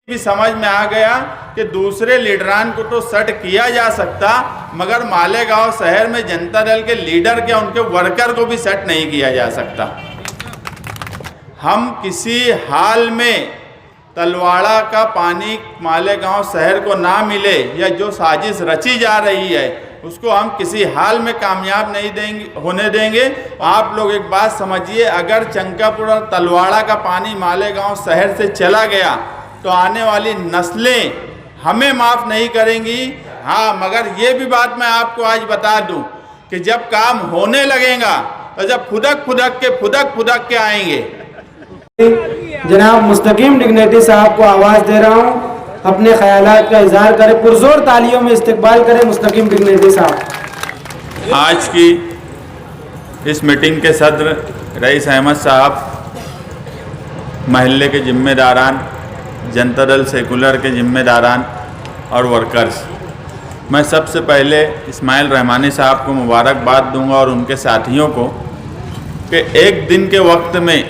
भी समझ में आ गया कि दूसरे लीडरान को तो सट किया जा सकता, मगर मालेगांव शहर में जनता दल के लीडर के उनके वर्कर को भी सट नहीं किया जा सकता। हम किसी हाल में तलवाड़ा का पानी मालेगांव शहर को ना मिले या जो साजिश रची जा रही है उसको हम किसी हाल में कामयाब नहीं होने देंगे। आप लोग एक बात समझिए, अगर चंकापुर और तलवाड़ा का पानी मालेगांव शहर से चला गया तो आने वाली नस्लें हमें माफ़ नहीं करेंगी। हाँ, मगर ये भी बात मैं आपको आज बता दूं कि जब काम होने लगेगा तो जब फुदक के आएंगे। जनाब मुस्तकीम डिग्नेटी साहब को आवाज़ दे रहा हूँ, अपने ख्यालात का इजहार करें, पुरजोर तालियों में इस्तकबाल करें मुस्तकीम डिग्नेटी साहब। आज की इस मीटिंग के सदर रईस अहमद साहब, महल्ले के जिम्मेदारान, जनता दल सेकुलर के जिम्मेदारान और वर्कर्स, मैं सबसे पहले इस्माइल रहमानी साहब को मुबारकबाद दूंगा और उनके साथियों को कि एक दिन के वक्त में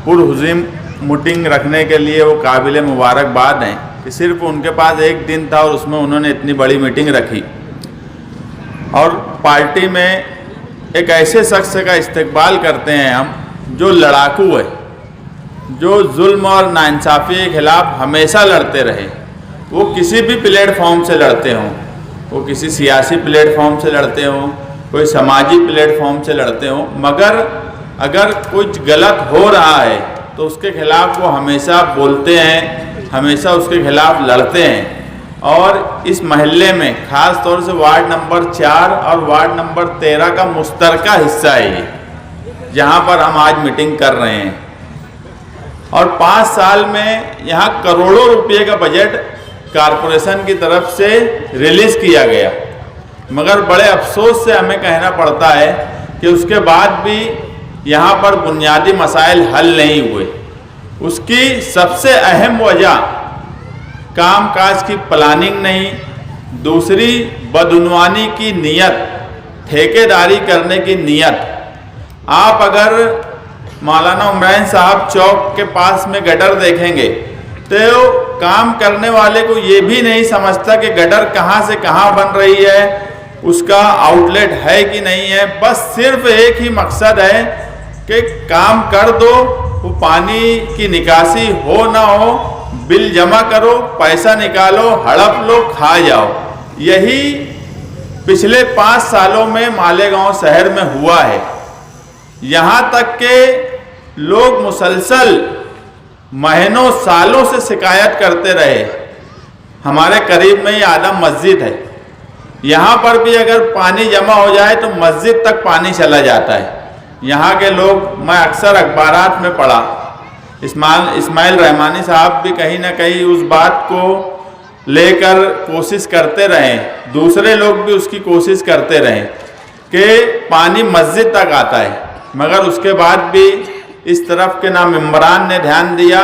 पुरहुज़ीम मीटिंग रखने के लिए वो काबिल मुबारकबाद हैं कि सिर्फ उनके पास एक दिन था और उसमें उन्होंने इतनी बड़ी मीटिंग रखी। और पार्टी में एक ऐसे शख्स का इस्तकबाल करते हैं हम जो लड़ाकू है, जो जुल्म और नाइंसाफ़ी के खिलाफ हमेशा लड़ते रहे। वो किसी भी प्लेटफॉर्म से लड़ते हों, वो किसी सियासी प्लेटफॉर्म से लड़ते हों, कोई समाजी प्लेटफॉर्म से लड़ते हों, मगर अगर कुछ गलत हो रहा है तो उसके खिलाफ वो हमेशा बोलते हैं, हमेशा उसके खिलाफ लड़ते हैं। और इस महल्ले में ख़ास तौर से वार्ड नंबर 4 और वार्ड नंबर 13 का मुश्तरका हिस्सा है ये, जहाँ पर हम आज मीटिंग कर रहे हैं। और 5 साल में यहाँ करोड़ों रुपये का बजट कारपोरेशन की तरफ से रिलीज़ किया गया, मगर बड़े अफसोस से हमें कहना पड़ता है कि उसके बाद भी यहाँ पर बुनियादी मसाइल हल नहीं हुए। उसकी सबसे अहम वजह कामकाज की प्लानिंग नहीं, दूसरी बदउनवानी की नीयत, ठेकेदारी करने की नीयत। आप अगर मौलाना उमरान साहब चौक के पास में गटर देखेंगे तो काम करने वाले को ये भी नहीं समझता कि गटर कहाँ से कहाँ बन रही है, उसका आउटलेट है कि नहीं है। बस सिर्फ एक ही मकसद है कि काम कर दो, वो पानी की निकासी हो ना हो, बिल जमा करो, पैसा निकालो, हड़प लो, खा जाओ। यही पिछले 5 सालों में मालेगांव शहर में हुआ है। यहाँ तक के लोग मुसलसल महीनों सालों से शिकायत करते रहे। हमारे करीब में ही आदम मस्जिद है, यहाँ पर भी अगर पानी जमा हो जाए तो मस्जिद तक पानी चला जाता है। यहाँ के लोग, मैं अक्सर अखबारात में पढ़ा, इस्माइल रहमानी साहब भी कहीं ना कहीं उस बात को लेकर कोशिश करते रहे, दूसरे लोग भी उसकी कोशिश करते रहे कि पानी मस्जिद तक आता है, मगर उसके बाद भी इस तरफ के ना मेंबरान ने ध्यान दिया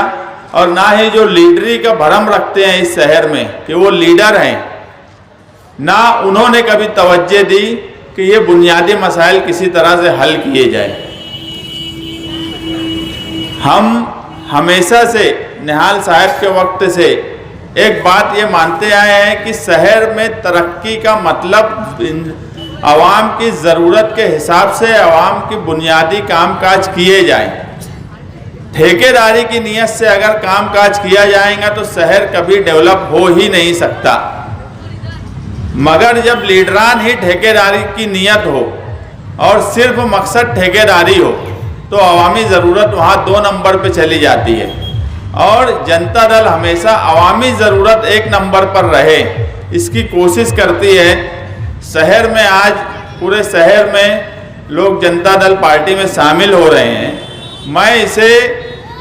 और ना ही जो लीडरी का भरम रखते हैं इस शहर में कि वो लीडर हैं, ना उन्होंने कभी तवज्जो दी कि ये बुनियादी मसाइल किसी तरह से हल किए जाए। हम हमेशा से निहाल साहब के वक्त से एक बात ये मानते आए हैं कि शहर में तरक्की का मतलब आवाम की ज़रूरत के हिसाब से आवाम की बुनियादी कामकाज किए जाएं। ठेकेदारी की नीयत से अगर कामकाज किया जाएगा तो शहर कभी डेवलप हो ही नहीं सकता। मगर जब लीडरान ही ठेकेदारी की नीयत हो और सिर्फ मकसद ठेकेदारी हो तो अवामी ज़रूरत वहाँ 2 नंबर पे चली जाती है। और जनता दल हमेशा अवामी ज़रूरत 1 नंबर पर रहे, इसकी कोशिश करती है। शहर में आज पूरे शहर में लोग जनता दल पार्टी में शामिल हो रहे हैं। मैं इसे,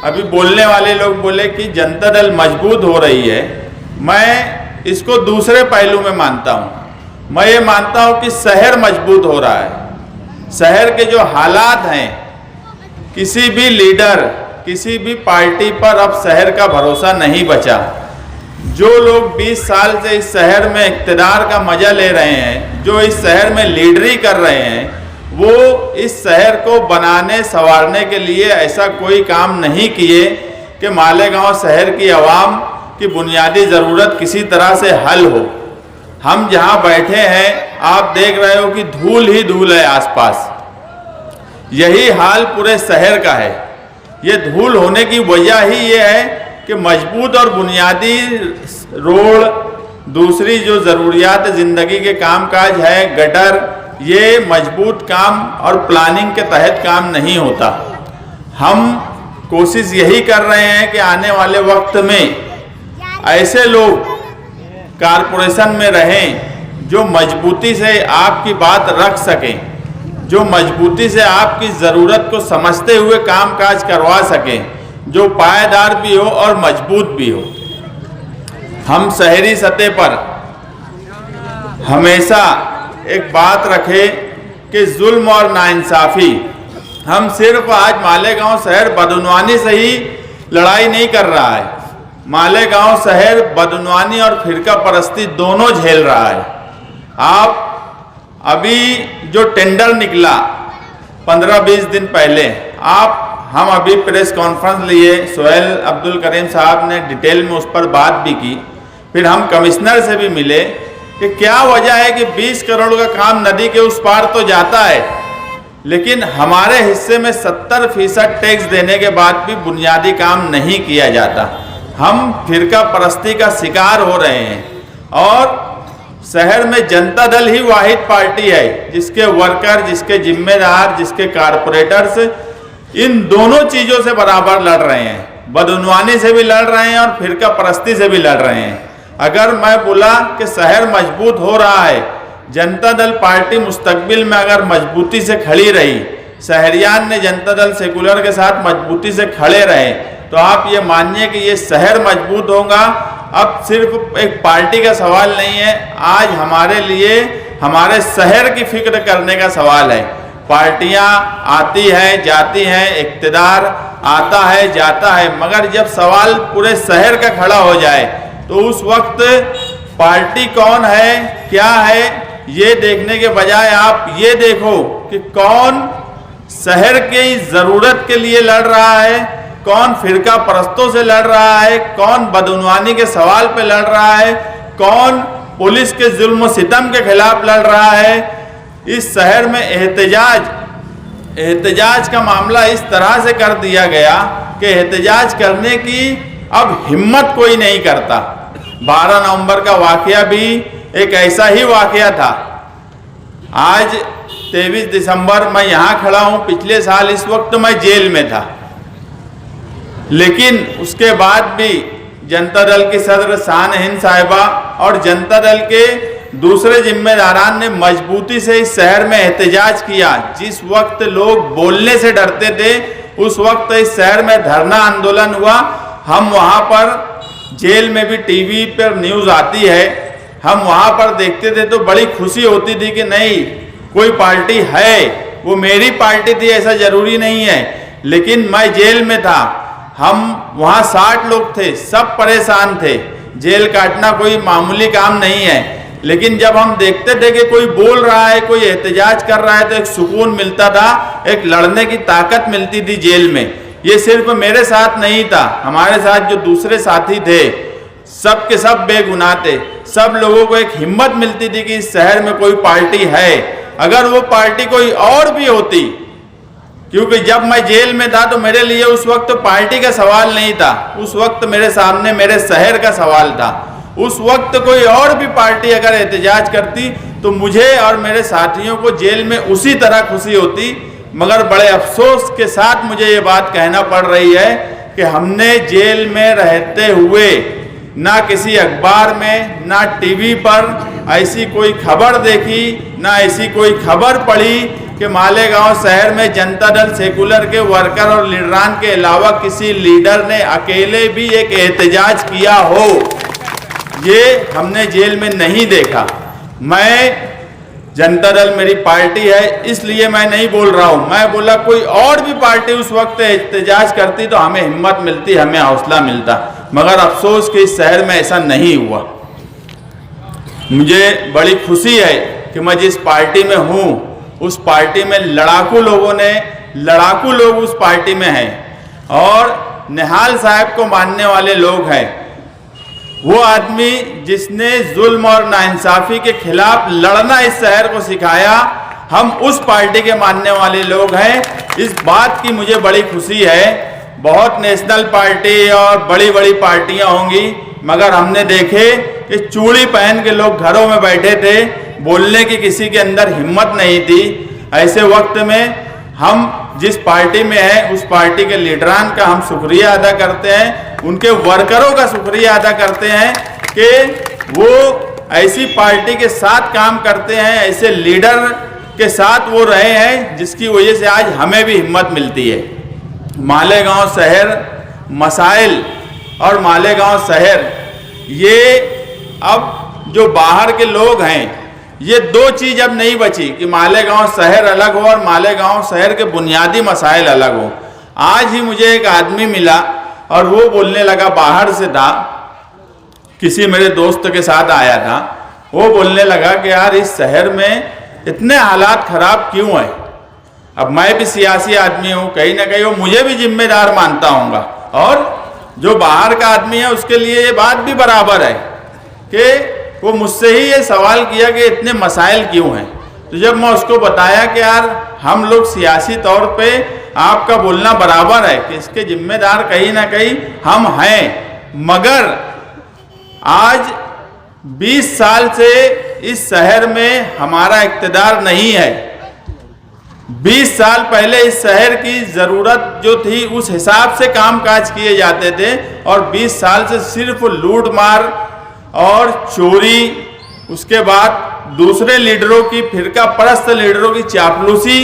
अभी बोलने वाले लोग बोले कि जनता दल मजबूत हो रही है, मैं इसको दूसरे पहलू में मानता हूँ। मैं ये मानता हूँ कि शहर मजबूत हो रहा है। शहर के जो हालात हैं, किसी भी लीडर, किसी भी पार्टी पर अब शहर का भरोसा नहीं बचा। जो लोग 20 साल से इस शहर में इक़्तिदार का मजा ले रहे हैं, जो इस शहर में लीडरी कर रहे हैं, वो इस शहर को बनाने संवारने के लिए ऐसा कोई काम नहीं किए कि मालेगांव शहर की आवाम की बुनियादी ज़रूरत किसी तरह से हल हो। हम जहां बैठे हैं आप देख रहे हो कि धूल ही धूल है आसपास। यही हाल पूरे शहर का है। ये धूल होने की वजह ही ये है कि मजबूत और बुनियादी रोड, दूसरी जो ज़रूरियात ज़िंदगी के कामकाज है, गटर, ये मजबूत काम और प्लानिंग के तहत काम नहीं होता। हम कोशिश यही कर रहे हैं कि आने वाले वक्त में ऐसे लोग कारपोरेशन में रहें जो मजबूती से आपकी बात रख सकें, जो मजबूती से आपकी ज़रूरत को समझते हुए कामकाज करवा सकें, जो पायदार भी हो और मजबूत भी हो। हम शहरी सतह पर हमेशा एक बात रखें कि जुल्म और नाइंसाफ़ी, हम सिर्फ आज मालेगांव शहर बदउनवानी से ही लड़ाई नहीं कर रहा है। मालेगांव शहर बदउनवानी और फिरका परस्ती दोनों झेल रहा है। आप अभी जो टेंडर निकला 15-20 दिन पहले, हम अभी प्रेस कॉन्फ्रेंस लिए, सोहेल अब्दुल करीम साहब ने डिटेल में उस पर बात भी की, फिर हम कमिश्नर से भी मिले कि क्या वजह है कि 20 करोड़ का काम नदी के उस पार तो जाता है, लेकिन हमारे हिस्से में 70% टैक्स देने के बाद भी बुनियादी काम नहीं किया जाता। हम फिरका परस्ती का शिकार हो रहे हैं और शहर में जनता दल ही वाहिद पार्टी है जिसके वर्कर, जिसके जिम्मेदार, जिसके कारपोरेटर्स इन दोनों चीज़ों से बराबर लड़ रहे हैं। बदउनवानी से भी लड़ रहे हैं और फिरका परस्ती से भी लड़ रहे हैं। अगर मैं बोला कि शहर मजबूत हो रहा है, जनता दल पार्टी मुस्तकबिल में अगर मजबूती से खड़ी रही, शहरियान ने जनता दल सेकुलर के साथ मजबूती से खड़े रहे, तो आप ये मानिए कि ये शहर मजबूत होगा। अब सिर्फ एक पार्टी का सवाल नहीं है, आज हमारे लिए हमारे शहर की फिक्र करने का सवाल है। पार्टियां आती हैं जाती हैं, इक़्तिदार आता है जाता है, मगर जब सवाल पूरे शहर का खड़ा हो जाए तो उस वक्त पार्टी कौन है, क्या है, ये देखने के बजाय आप ये देखो कि कौन शहर की ज़रूरत के लिए लड़ रहा है, कौन फिरका परस्तों से लड़ रहा है, कौन बदउनवानी के सवाल पे लड़ रहा है, कौन पुलिस के जुल्म सितम के खिलाफ लड़ रहा है। इस शहर में एहतजाज का मामला इस तरह से कर दिया गया कि एहतजाज करने की अब हिम्मत कोई नहीं करता। 12 नवंबर का वाकया भी एक ऐसा ही वाकया था। आज 23 दिसंबर मैं यहाँ खड़ा हूँ, पिछले साल इस वक्त मैं जेल में था, लेकिन उसके बाद भी जनता दल की सदर शान हिंद साहिबा और जनता दल के दूसरे जिम्मेदारान ने मजबूती से इस शहर में एहतजाज किया। जिस वक्त लोग बोलने से डरते थे उस वक्त इस शहर में धरना आंदोलन हुआ। हम वहाँ पर जेल में भी टीवी पर न्यूज़ आती है, हम वहाँ पर देखते थे तो बड़ी खुशी होती थी कि नहीं कोई पार्टी है, वो मेरी पार्टी थी ऐसा ज़रूरी नहीं है। लेकिन मैं जेल में था, हम वहाँ 60 लोग थे, सब परेशान थे। जेल काटना कोई मामूली काम नहीं है, लेकिन जब हम देखते थे कि कोई बोल रहा है, कोई एहतजाज कर रहा है तो एक सुकून मिलता था, एक लड़ने की ताकत मिलती थी जेल में। ये सिर्फ मेरे साथ नहीं था, हमारे साथ जो दूसरे साथी थे सब के सब बेगुनाह थे। सब लोगों को एक हिम्मत मिलती थी कि इस शहर में कोई पार्टी है। अगर वो पार्टी कोई और भी होती, क्योंकि जब मैं जेल में था तो मेरे लिए उस वक्त पार्टी का सवाल नहीं था, उस वक्त मेरे सामने मेरे शहर का सवाल था। उस वक्त कोई और भी पार्टी अगर एहतजाज करती तो मुझे और मेरे साथियों को जेल में उसी तरह खुशी होती। मगर बड़े अफसोस के साथ मुझे ये बात कहना पड़ रही है कि हमने जेल में रहते हुए ना किसी अखबार में ना टीवी पर ऐसी कोई खबर देखी, ना ऐसी कोई खबर पढ़ी कि मालेगांव शहर में जनता दल सेकुलर के वर्कर और लीडरान के अलावा किसी लीडर ने अकेले भी एक एहतजाज किया हो। ये हमने जेल में नहीं देखा। मैं जनता दल मेरी पार्टी है इसलिए मैं नहीं बोल रहा हूँ, मैं बोला कोई और भी पार्टी उस वक्त एहतजाज करती तो हमें हिम्मत मिलती, हमें हौसला मिलता। मगर अफसोस कि इस शहर में ऐसा नहीं हुआ। मुझे बड़ी खुशी है कि मैं जिस पार्टी में हूँ उस पार्टी में लड़ाकू लोग उस पार्टी में हैं और निहाल साहब को मानने वाले लोग हैं। वो आदमी जिसने जुल्म और नाइंसाफ़ी के खिलाफ लड़ना इस शहर को सिखाया, हम उस पार्टी के मानने वाले लोग हैं। इस बात की मुझे बड़ी खुशी है। बहुत नेशनल पार्टी और बड़ी बड़ी पार्टियां होंगी, मगर हमने देखे कि चूड़ी पहन के लोग घरों में बैठे थे, बोलने की किसी के अंदर हिम्मत नहीं थी। ऐसे वक्त में हम जिस पार्टी में हैं उस पार्टी के लीडरान का हम शुक्रिया अदा करते हैं, उनके वर्करों का शुक्रिया अदा करते हैं कि वो ऐसी पार्टी के साथ काम करते हैं, ऐसे लीडर के साथ वो रहे हैं जिसकी वजह से आज हमें भी हिम्मत मिलती है। मालेगांव शहर मसाइल और मालेगांव शहर, ये अब जो बाहर के लोग हैं, ये दो चीज़ अब नहीं बची कि मालेगांव शहर अलग हो और मालेगांव शहर के बुनियादी मसाइल अलग हो। आज ही मुझे एक आदमी मिला और वो बोलने लगा, बाहर से था, किसी मेरे दोस्त के साथ आया था, वो बोलने लगा कि यार इस शहर में इतने हालात खराब क्यों हैं। अब मैं भी सियासी आदमी हूँ, कहीं ना कहीं वो मुझे भी जिम्मेदार मानता हूँगा, और जो बाहर का आदमी है उसके लिए ये बात भी बराबर है कि वो मुझसे ही ये सवाल किया कि इतने मसाइल क्यों हैं। तो जब मैं उसको बताया कि यार हम लोग सियासी तौर पे आपका बोलना बराबर है कि इसके जिम्मेदार कहीं ना कहीं हम हैं, मगर आज 20 साल से इस शहर में हमारा इक़्तिदार नहीं है। 20 साल पहले इस शहर की ज़रूरत जो थी उस हिसाब से कामकाज किए जाते थे, और 20 साल से सिर्फ लूट मार और चोरी, उसके बाद दूसरे लीडरों की, फिरका परस्त लीडरों की चापलूसी,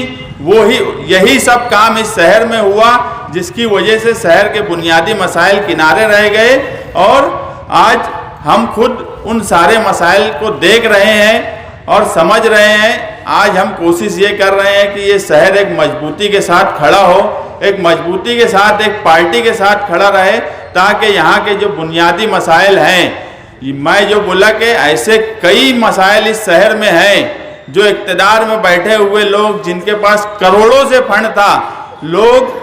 यही सब काम इस शहर में हुआ, जिसकी वजह से शहर के बुनियादी मसाइल किनारे रह गए। और आज हम खुद उन सारे मसाइल को देख रहे हैं और समझ रहे हैं। आज हम कोशिश ये कर रहे हैं कि ये शहर एक मजबूती के साथ खड़ा हो, एक मजबूती के साथ एक पार्टी के साथ खड़ा रहे, ताकि यहाँ के जो बुनियादी मसाइल हैं, मैं जो बोला कि ऐसे कई मसाइल इस शहर में हैं जो इक़्तिदार में बैठे हुए लोग, जिनके पास करोड़ों से फंड था, लोग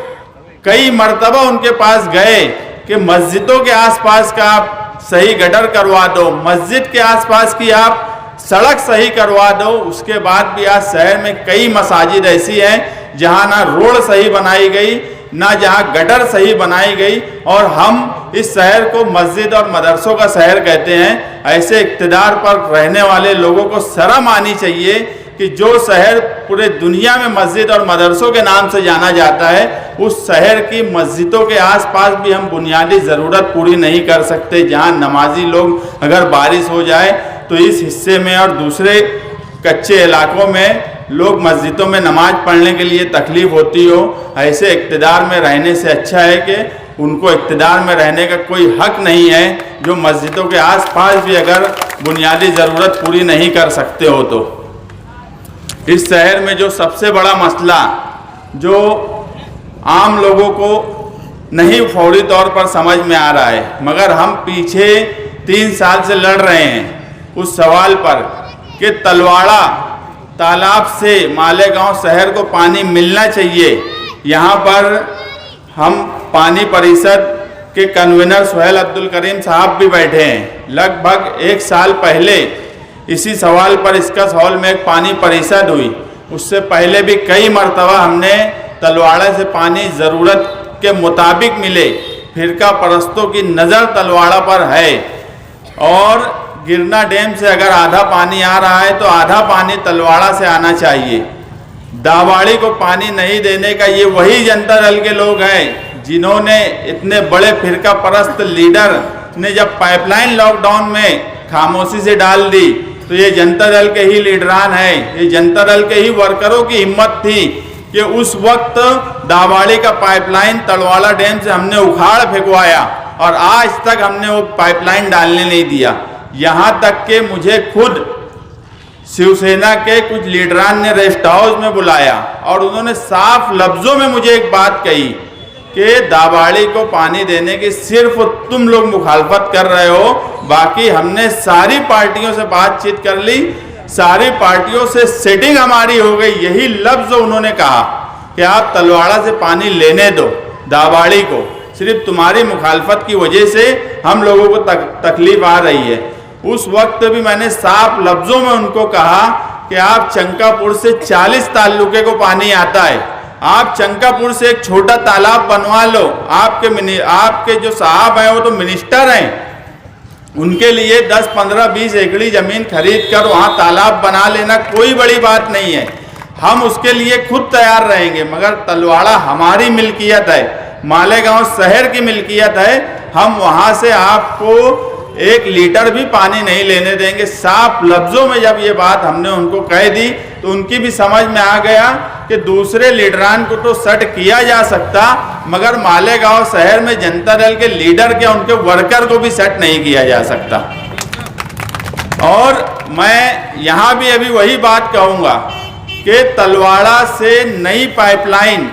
कई मर्तबा उनके पास गए कि मस्जिदों के आसपास का आप सही गटर करवा दो, मस्जिद के आसपास की आप सड़क सही करवा दो। उसके बाद भी आज शहर में कई मसाजिद ऐसी हैं जहां ना रोड सही बनाई गई, ना जहां गटर सही बनाई गई, और हम इस शहर को मस्जिद और मदरसों का शहर कहते हैं। ऐसे इक़्तिदार पर रहने वाले लोगों को शर्म आनी चाहिए कि जो शहर पूरे दुनिया में मस्जिद और मदरसों के नाम से जाना जाता है, उस शहर की मस्जिदों के आसपास भी हम बुनियादी ज़रूरत पूरी नहीं कर सकते। जहां नमाजी लोग, अगर बारिश हो जाए तो इस हिस्से में और दूसरे कच्चे इलाकों में लोग मस्जिदों में नमाज पढ़ने के लिए तकलीफ़ होती हो, ऐसे इक़्तिदार में रहने से अच्छा है कि उनको इक़्तिदार में रहने का कोई हक नहीं है, जो मस्जिदों के आसपास भी अगर बुनियादी ज़रूरत पूरी नहीं कर सकते हो। तो इस शहर में जो सबसे बड़ा मसला जो आम लोगों को नहीं फौरी तौर पर समझ में आ रहा है, मगर हम पीछे 3 साल से लड़ रहे हैं उस सवाल पर कि तलवाड़ा तालाब से मालेगांव शहर को पानी मिलना चाहिए। यहाँ पर हम पानी परिषद के कन्वीनर सुहेल अब्दुल करीम साहब भी बैठे हैं। लगभग 1 साल पहले इसी सवाल पर डिस्कस हॉल में एक पानी परिषद हुई। उससे पहले भी कई मरतबा हमने तलवाड़ा से पानी ज़रूरत के मुताबिक मिले। फिरका परस्तों की नज़र तलवाड़ा पर है, और गिरना डैम से अगर आधा पानी आ रहा है तो आधा पानी तलवाड़ा से आना चाहिए। दावाड़ी को पानी नहीं देने का ये वही जनता दल के लोग हैं जिन्होंने, इतने बड़े फिरका परस्त लीडर ने जब पाइपलाइन लॉकडाउन में खामोशी से डाल दी, तो ये जनता दल के ही लीडरान हैं, ये जनता दल के ही वर्करों की हिम्मत थी कि उस वक्त दावाड़ी का पाइपलाइन तलवाड़ा डैम से हमने उखाड़ फेंकवाया, और आज तक हमने वो पाइपलाइन डालने नहीं दिया। यहाँ तक कि मुझे खुद शिवसेना के कुछ लीडरान ने रेस्ट हाउस में बुलाया और उन्होंने साफ लफ्ज़ों में मुझे एक बात कही कि दावाड़ी को पानी देने की सिर्फ तुम लोग मुखालफत कर रहे हो, बाकी हमने सारी पार्टियों से बातचीत कर ली, सारी पार्टियों से सेटिंग हमारी हो गई। यही लफ्ज़ उन्होंने कहा कि आप तलवाड़ा से पानी लेने दो दावाड़ी को, सिर्फ तुम्हारी मुखालफत की वजह से हम लोगों को तकलीफ आ रही है। उस वक्त भी मैंने साफ लफ्ज़ों में उनको कहा कि आप चंकापुर से 40 ताल्लुके को पानी आता है, आप चंकापुर से एक छोटा तालाब बनवा लो। आपके जो साहब हैं वो तो मिनिस्टर हैं, उनके लिए 10, 15, 20 एकड़ी ज़मीन खरीद कर वहाँ तालाब बना लेना कोई बड़ी बात नहीं है, हम उसके लिए खुद तैयार रहेंगे। मगर तलवाड़ा हमारी मिल्कियत है, मालेगांव शहर की मिल्कियत है, हम वहाँ से आपको 1 लीटर भी पानी नहीं लेने देंगे। साफ लफ्ज़ों में जब ये बात हमने उनको कह दी तो उनकी भी समझ में आ गया कि दूसरे लीडरान को तो सेट किया जा सकता, मगर मालेगांव शहर में जनता दल के लीडर के उनके वर्कर को भी सेट नहीं किया जा सकता। और मैं यहाँ भी अभी वही बात कहूँगा कि तलवाड़ा से नई पाइपलाइन,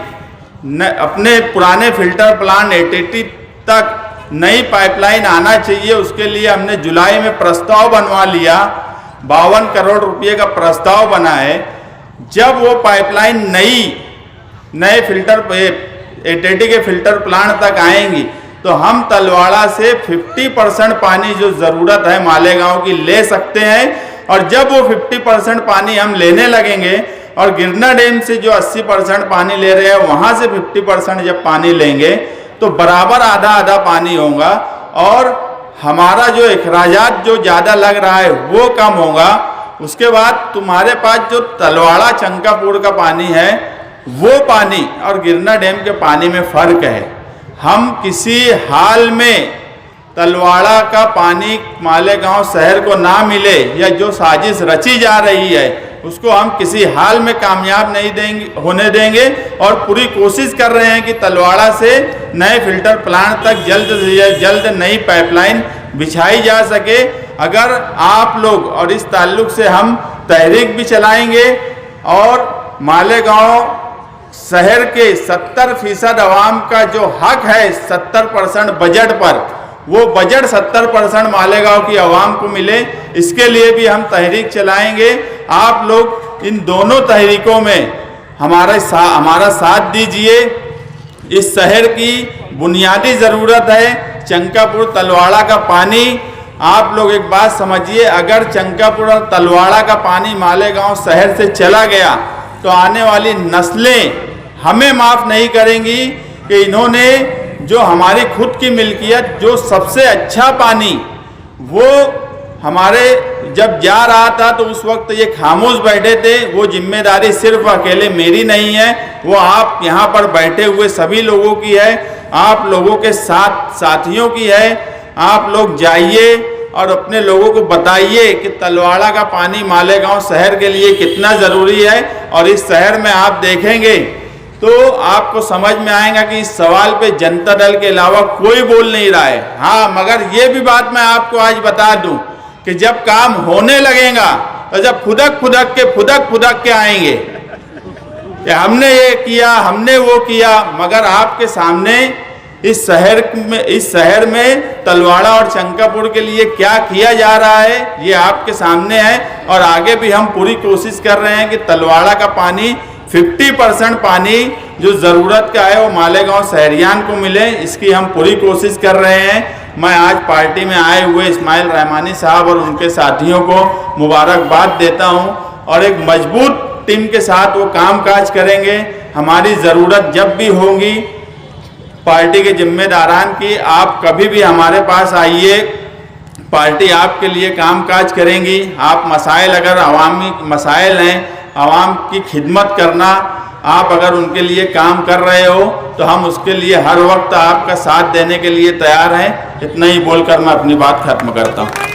अपने पुराने फिल्टर प्लांट एटीटी तक नई पाइपलाइन आना चाहिए। उसके लिए हमने जुलाई में प्रस्ताव बनवा लिया, 52 करोड़ रुपये का प्रस्ताव बना है। जब वो पाइपलाइन नए फिल्टर एटीटी के फिल्टर प्लांट तक आएंगी तो हम तलवाड़ा से 50% पानी जो ज़रूरत है मालेगांव की ले सकते हैं। और जब वो 50% पानी हम लेने लगेंगे और गिरना डैम से जो 80% पानी ले रहे हैं वहाँ से 50% जब पानी लेंगे तो बराबर आधा आधा पानी होगा और हमारा जो अखराजात जो ज़्यादा लग रहा है वो कम होगा। उसके बाद तुम्हारे पास जो तलवाड़ा चंकापुर का पानी है वो पानी और गिरना डैम के पानी में फ़र्क है। हम किसी हाल में तलवाड़ा का पानी मालेगांव शहर को ना मिले या जो साजिश रची जा रही है उसको हम किसी हाल में कामयाब नहीं होने देंगे और पूरी कोशिश कर रहे हैं कि तलवाड़ा से नए फिल्टर प्लांट तक जल्द से जल्द नई पाइपलाइन बिछाई जा सके। अगर आप लोग और इस ताल्लुक से हम तहरीक भी चलाएंगे और मालेगांव शहर के 70% आवाम का जो हक है 70% बजट पर, वो बजट 70% मालेगांव की आवाम को मिले, इसके लिए भी हम तहरीक चलाएंगे। आप लोग इन दोनों तहरीकों में हमारा साथ दीजिए। इस शहर की बुनियादी ज़रूरत है चंकापुर तलवाड़ा का पानी। आप लोग एक बात समझिए, अगर चंकापुर और तलवाड़ा का पानी मालेगांव शहर से चला गया तो आने वाली नस्लें हमें माफ़ नहीं करेंगी कि इन्होंने जो हमारी खुद की मिल्कियत, जो सबसे अच्छा पानी वो हमारे जब जा रहा था तो उस वक्त ये खामोश बैठे थे। वो जिम्मेदारी सिर्फ अकेले मेरी नहीं है, वो आप यहाँ पर बैठे हुए सभी लोगों की है, आप लोगों के साथियों की है। आप लोग जाइए और अपने लोगों को बताइए कि तलवाड़ा का पानी मालेगांव शहर के लिए कितना ज़रूरी है। और इस शहर में आप देखेंगे तो आपको समझ में आएगा कि इस सवाल पे जनता दल के अलावा कोई बोल नहीं रहा है। हाँ, मगर ये भी बात मैं आपको आज बता दूं कि जब काम होने लगेगा तो जब फुदक के आएंगे कि हमने ये किया, हमने वो किया, मगर आपके सामने इस शहर में तलवाड़ा और चंकापुर के लिए क्या किया जा रहा है ये आपके सामने है। और आगे भी हम पूरी कोशिश कर रहे हैं कि तलवाड़ा का पानी 50% पानी जो ज़रूरत का है वो मालेगांव शहरियान को मिले, इसकी हम पूरी कोशिश कर रहे हैं। मैं आज पार्टी में आए हुए इस्माइल रहमानी साहब और उनके साथियों को मुबारकबाद देता हूं और एक मजबूत टीम के साथ वो कामकाज करेंगे। हमारी ज़रूरत जब भी होगी पार्टी के जिम्मेदारान की, आप कभी भी हमारे पास आइए, पार्टी आपके लिए कामकाज करेंगी। आप मसाइल, अगर अवामी मसाइल हैं, आवाम की खिदमत करना, आप अगर उनके लिए काम कर रहे हो तो हम उसके लिए हर वक्त आपका साथ देने के लिए तैयार हैं। इतना ही बोलकर मैं अपनी बात खत्म करता हूँ।